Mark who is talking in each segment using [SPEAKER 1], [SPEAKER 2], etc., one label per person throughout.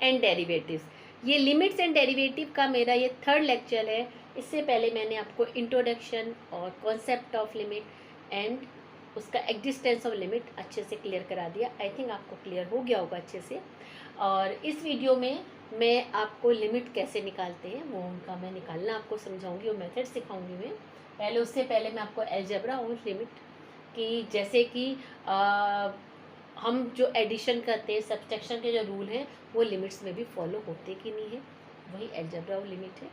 [SPEAKER 1] And derivatives. ये limits and derivative का मेरा ये थर्ड लेक्चर है। इससे पहले मैंने आपको इंट्रोडक्शन और कॉन्सेप्ट ऑफ लिमिट एंड उसका एग्जिस्टेंस ऑफ लिमिट अच्छे से क्लियर करा दिया। आई थिंक आपको क्लियर हो गया होगा अच्छे से। और इस वीडियो में मैं आपको लिमिट कैसे निकालते हैं वो उनका मैं निकालना आपको समझाऊंगी, वो मेथड सिखाऊंगी मैं। पहले उससे पहले मैं आपको अलजेब्रा और लिमिट की, जैसे कि हम जो एडिशन करते हैं, सब्ट्रैक्शन के जो रूल हैं वो लिमिट्स में भी फॉलो होते कि नहीं है, वही अलजेब्रा और लिमिट है।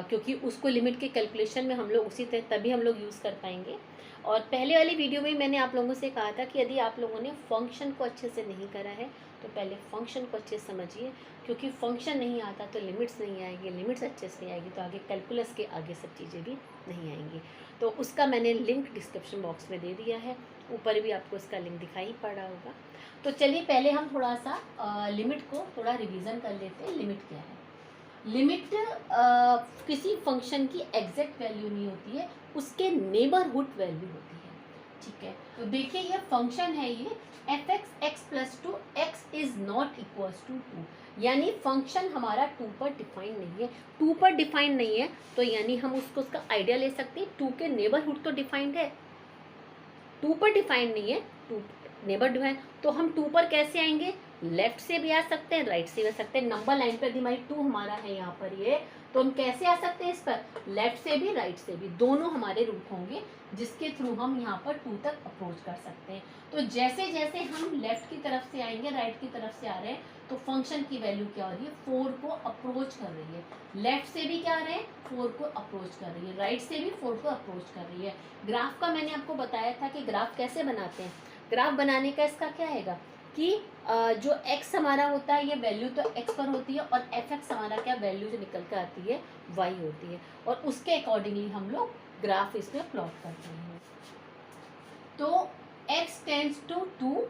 [SPEAKER 1] क्योंकि उसको लिमिट के कैलकुलेशन में हम लोग उसी तरह तभी हम लोग यूज़ कर पाएंगे। और पहले वाली वीडियो में मैंने आप लोगों से कहा था कि यदि आप लोगों ने फंक्शन को अच्छे से नहीं करा है तो पहले फंक्शन को अच्छे से समझिए, क्योंकि फंक्शन नहीं आता तो लिमिट्स नहीं आएगी, लिमिट्स अच्छे से नहीं आएगी तो आगे कैलकुलस के आगे सब चीज़ें भी नहीं आएंगी। तो उसका मैंने लिंक डिस्क्रिप्शन बॉक्स में दे दिया है, ऊपर भी आपको इसका लिंक दिखाई पड़ रहा होगा। तो चलिए पहले हम थोड़ा सा लिमिट को थोड़ा रिवीजन कर लेते हैं। लिमिट क्या है? लिमिट किसी फंक्शन की एग्जैक्ट वैल्यू नहीं होती है, उसके नेबरहुड वैल्यू होती है। ठीक है, तो देखिए ये फंक्शन है, ये f x x plus two x is not equals to two, यानी फंक्शन हमारा 2 पर डिफाइन नहीं है। 2 पर डिफाइन नहीं है तो यानी हम उसको उसका आइडिया ले सकते हैं, 2 के नेबरहुड तो डिफाइंड है, 2 पर डिफाइंड नहीं है, 2 नेबर डिफाइन। तो हम 2 पर कैसे आएंगे? लेफ्ट से भी आ सकते हैं, राइट से भी आ सकते हैं। नंबर लाइन पर हमारी 2 हमारा है यहाँ पर ये, तो हम कैसे आ सकते हैं इस पर? लेफ्ट से भी राइट से भी, दोनों हमारे रूट होंगे जिसके थ्रू हम यहाँ पर 2 तक अप्रोच कर सकते हैं। तो जैसे जैसे हम लेफ्ट की तरफ से आएंगे, राइट की तरफ से आ रहे हैं, तो फंक्शन की वैल्यू क्या हो रही है? 4 को अप्रोच कर रही है। लेफ्ट से भी क्या आ रहे हैं? 4 को अप्रोच कर रही है, राइट से भी 4 को अप्रोच कर रही है। ग्राफ का मैंने आपको बताया था कि ग्राफ कैसे बनाते हैं। ग्राफ बनाने का इसका क्या है कि जो x हमारा होता है ये वैल्यू तो x पर होती है, और एफ एक्स हमारा क्या वैल्यू जो निकल कर आती है y होती है, और उसके अकॉर्डिंगली हम लोग ग्राफ इसमें प्लॉट करते हैं। तो x tends to 2,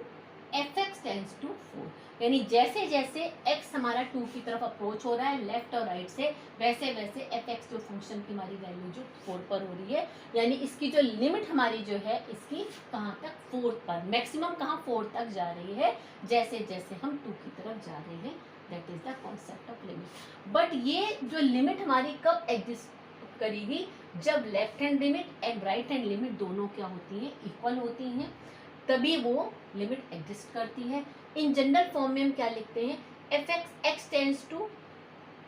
[SPEAKER 1] f x tends to 4, यानी जैसे जैसे x हमारा 2 की तरफ अप्रोच हो रहा है लेफ्ट और राइट से, वैसे वैसे एफ एक्स जो फंक्शन की हमारी वैल्यू जो 4 पर हो रही है, यानी इसकी जो लिमिट हमारी जो है इसकी कहाँ तक? 4 पर, मैक्सिमम कहाँ? 4 तक जा रही है जैसे जैसे हम 2 की तरफ जा रहे हैं। That is the concept of limit. But ये जो लिमिट हमारी कब एग्जिस्ट करेगी? जब left hand limit and right hand limit दोनों क्या होती हैं? इक्वल होती हैं, तभी वो लिमिट एग्जिस्ट करती है। इन जनरल फॉर्म में हम क्या लिखते हैं? F x x tends to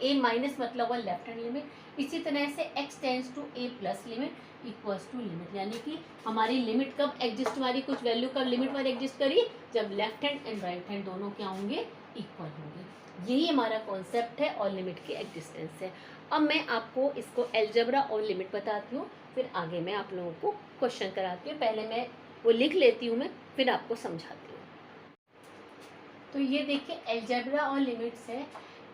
[SPEAKER 1] a minus मतलब हुआ लेफ्ट हैंड लिमिट। इसी तरह से x tends to a plus limit equals to limit, यानी कि हमारी लिमिट कब एग्जिस्ट, हमारी कुछ वैल्यू कब लिमिट पर एग्जिस्ट करी? जब left hand and right hand दोनों क्या होंगे? इक्वल होंगे। यही हमारा कॉन्सेप्ट है और लिमिट की एग्जिस्टेंस है। अब मैं आपको इसको अलजेब्रा और लिमिट बताती हूँ, फिर आगे मैं आप लोगों को क्वेश्चन कराती हूँ। पहले मैं वो लिख लेती हूँ मैं, फिर आपको समझाती हूँ। तो ये देखिए अलजेब्रा और लिमिट्स है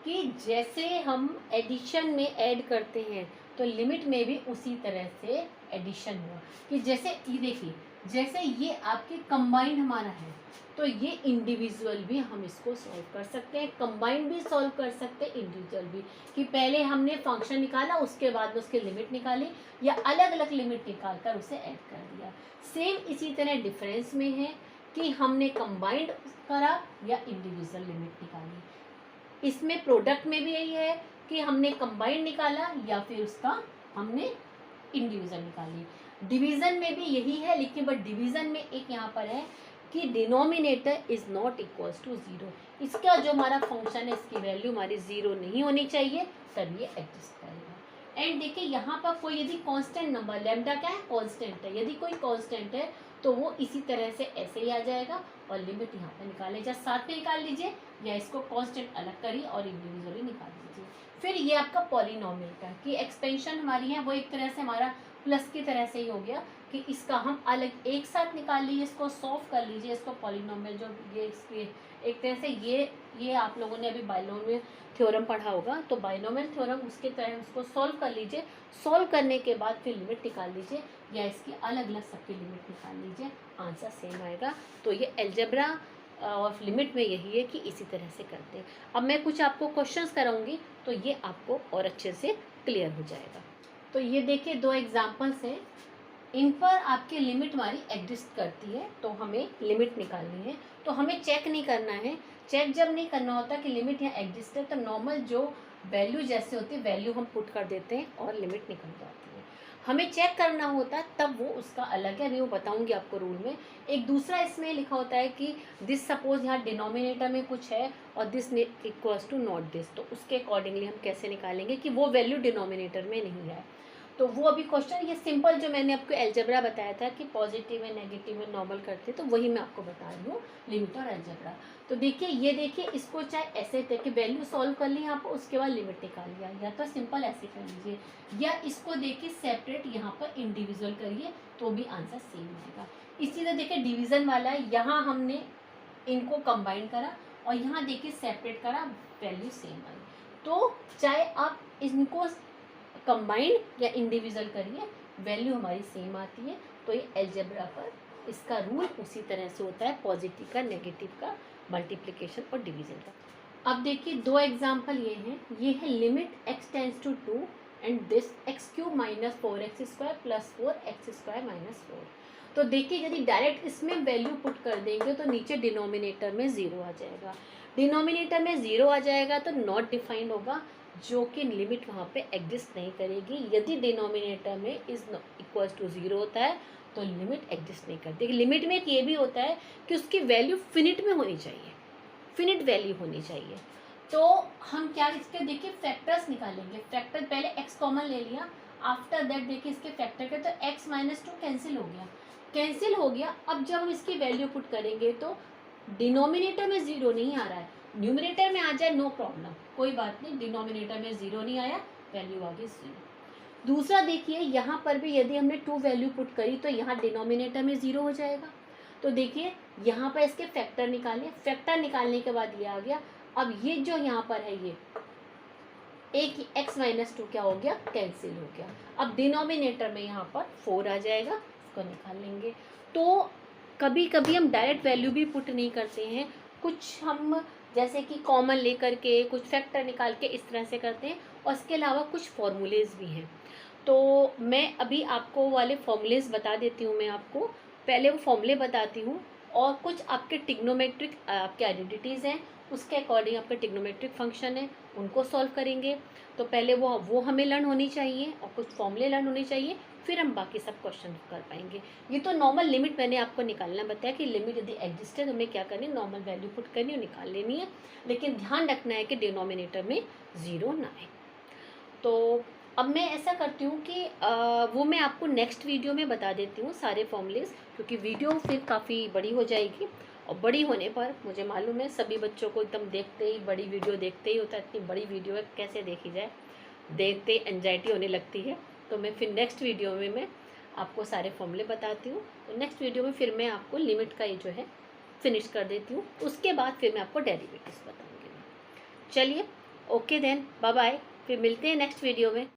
[SPEAKER 1] कि जैसे हम एडिशन में ऐड करते हैं तो लिमिट में भी उसी तरह से एडिशन हुआ। कि जैसे ये देखिए, जैसे ये आपके कंबाइंड हमारा है तो ये इंडिविजुअल भी हम इसको सॉल्व कर सकते हैं, कंबाइंड भी सॉल्व कर सकते हैं, इंडिविजुअल भी। कि पहले हमने फंक्शन निकाला, उसके बाद में उसकी लिमिट निकाली, या अलग अलग लिमिट निकाल कर उसे ऐड कर दिया। सेम इसी तरह डिफरेंस में है कि हमने कंबाइंड करा या इंडिविजुअल लिमिट निकाली। इसमें प्रोडक्ट में भी यही है कि हमने कंबाइंड निकाला या फिर उसका हमने इंडिविजुअल निकाली। डिवीजन में भी यही है, लेकिन बट डिवीजन में एक यहाँ पर है कि denominator is not equals to 0। इसका जो हमारा फंक्शन है इसकी वैल्यू हमारी 0 नहीं होनी चाहिए, तब ये एग्जिस्ट करेगा। एंड देखिए यहाँ पर कोई यदि कांस्टेंट नंबर, लैम्डा क्या है? कांस्टेंट है। यदि कोई कांस्टेंट है तो वो इसी तरह से ऐसे ही आ जाएगा, और लिमिट यहाँ पर निकाले, या साथ में निकाल लीजिए या इसको कांस्टेंट अलग करिए और इंडिविजुअली निकाल लीजिए। फिर ये आपका पॉलिनोमियल का कि एक्सपेंशन हमारी है वो एक तरह से हमारा प्लस की तरह से ही हो गया कि इसका हम अलग एक साथ निकाल लीजिए, इसको सॉल्व कर लीजिए, इसको पॉलिनोमियल जो ये इसके एक तरह से ये आप लोगों ने अभी बाइनोमियल थ्योरम पढ़ा होगा, तो बाइनोमियल थ्योरम उसके तरह उसको सॉल्व कर लीजिए। सॉल्व करने के बाद फिर लिमिट निकाल लीजिए या इसकी अलग अलग सबकी लिमिट निकाल लीजिए, आंसर सेम आएगा। तो ये अलजेब्रा और लिमिट में यही है कि इसी तरह से करते हैं। अब मैं कुछ आपको क्वेश्चंस कराऊंगी तो ये आपको और अच्छे से क्लियर हो जाएगा। तो ये देखिए 2 एग्जांपल्स हैं, इन पर आपकी लिमिट हमारी एग्जिस्ट करती है तो हमें लिमिट निकालनी है। तो हमें चेक नहीं करना है चेक जब नहीं करना होता कि लिमिट यहाँ एग्जिस्ट है, तो नॉर्मल जो वैल्यू जैसे होती है वैल्यू हम पुट कर देते हैं और लिमिट निकल जाती है। हमें चेक करना होता है तब वो उसका अलग है, अभी वो बताऊंगी आपको रूल में। एक दूसरा इसमें लिखा होता है कि दिस सपोज यहाँ डिनोमिनेटर में कुछ है और this equals to not this, तो उसके अकॉर्डिंगली हम कैसे निकालेंगे कि वो वैल्यू डिनोमिनेटर में नहीं है। तो वो अभी क्वेश्चन ये सिंपल जो मैंने आपको एल्जेब्रा बताया था कि पॉजिटिव है नेगेटिव है नॉर्मल करते, तो वही मैं आपको बता रही हूँ लिमिट और एल्जेब्रा। तो देखिए ये देखिए, इसको चाहे ऐसे थे कि वैल्यू सॉल्व कर ली यहाँ पर, उसके बाद लिमिट निकाल लिया, या तो सिंपल ऐसे कर लीजिए, या इसको देखिए सेपरेट यहाँ पर इंडिविजुअल करिए तो भी आंसर सेम आएगा। इसी तरह देखिए डिवीजन वाला है, यहाँ हमने इनको कंबाइन करा और यहाँ देखिए सेपरेट करा, वैल्यू सेम आई। तो चाहे आप इनको कंबाइन या इंडिविजुअल करिए, वैल्यू हमारी सेम आती है। तो ये एल्जेब्रा पर इसका रूल उसी तरह से होता है, पॉजिटिव का, नेगेटिव का, मल्टीप्लिकेशन और डिवीजन का। अब देखिए दो एग्जांपल ये हैं, ये है limit x tends to 2 and this x³ minus 4x² plus 4x² minus 4। तो देखिए यदि डायरेक्ट इसमें वैल्यू पुट कर देंगे तो नीचे डिनोमिनेटर में 0 आ जाएगा, डिनोमिनेटर में 0 आ जाएगा तो नॉट डिफाइंड होगा, जो कि लिमिट वहाँ पे एग्जिस्ट नहीं करेगी। यदि डिनोमिनेटर में इज इक्वल्स टू 0 होता है तो लिमिट एग्जिस्ट नहीं करती। लिमिट में एक ये भी होता है कि उसकी वैल्यू फिनिट में होनी चाहिए, फिनिट वैल्यू होनी चाहिए। तो हम क्या इसके देखिए फैक्टर्स निकालेंगे, फैक्टर पहले x कॉमन ले लिया, आफ्टर दैट देखिए इसके फैक्टर के, तो x माइनस 2 कैंसिल हो गया, कैंसिल हो गया। अब जब हम इसकी वैल्यू पुट करेंगे तो डिनोमिनेटर में 0 नहीं आ रहा है, न्यूमरेटर में आ जाए नो प्रॉब्लम, कोई बात नहीं, डिनोमिनेटर में 0 नहीं आया, वैल्यू आ गई 0। दूसरा देखिए यहाँ पर भी यदि हमने 2 वैल्यू पुट करी तो यहाँ डिनोमिनेटर में 0 हो जाएगा। तो देखिए यहाँ पर इसके फैक्टर निकालें, फैक्टर निकालने के बाद ये आ गया। अब ये जो यहाँ पर है ये एक x माइनस 2 क्या हो गया, कैंसिल हो गया। अब डिनोमिनेटर में यहाँ पर 4 आ जाएगा, इसको निकाल लेंगे। तो कभी कभी हम डायरेक्ट वैल्यू भी पुट नहीं करते हैं, कुछ हम जैसे कि कॉमन लेकर के कुछ फैक्टर निकाल के इस तरह से करते हैं, और इसके अलावा कुछ फॉर्मूलेज भी हैं। तो मैं अभी आपको वाले फॉर्मूलेज बता देती हूँ, मैं आपको पहले वो फॉर्मूले बताती हूँ, और कुछ आपके टिग्नोमेट्रिक आपके आइडेंटिटीज़ हैं, उसके अकॉर्डिंग आपके टिग्नोमेट्रिक फंक्शन है, उनको सॉल्व करेंगे। तो पहले वो हमें लर्न होनी चाहिए और कुछ फॉर्मूले लर्न होने चाहिए, फिर हम बाकी सब क्वेश्चन कर पाएंगे। ये तो नॉर्मल लिमिट मैंने आपको निकालना बताया कि लिमिट यदि एग्जिस्ट है तो हमें क्या करनी है, नॉर्मल वैल्यू पुट करनी और निकाल लेनी है, लेकिन ध्यान रखना है कि डिनोमिनेटर में 0 ना आए। तो अब मैं ऐसा करती हूँ कि वो मैं आपको नेक्स्ट वीडियो में बता देती हूँ सारे फॉर्मूलेज, क्योंकि वीडियो फिर काफ़ी बड़ी हो जाएगी, और बड़ी होने पर मुझे मालूम है सभी बच्चों को एकदम देखते ही बड़ी वीडियो देखते ही होता है, इतनी बड़ी वीडियो है कैसे देखी जाए, देखते ही एंजाइटी होने लगती है। तो मैं फिर नेक्स्ट वीडियो में मैं आपको सारे फॉर्मूले बताती हूँ। तो नेक्स्ट वीडियो में फिर मैं आपको लिमिट का ये जो है फिनिश कर देती हूँ, उसके बाद फिर मैं आपको डेरिवेटिव्स बताऊँगी। चलिए ओके देन, बाय बाय, फिर मिलते हैं नेक्स्ट वीडियो में।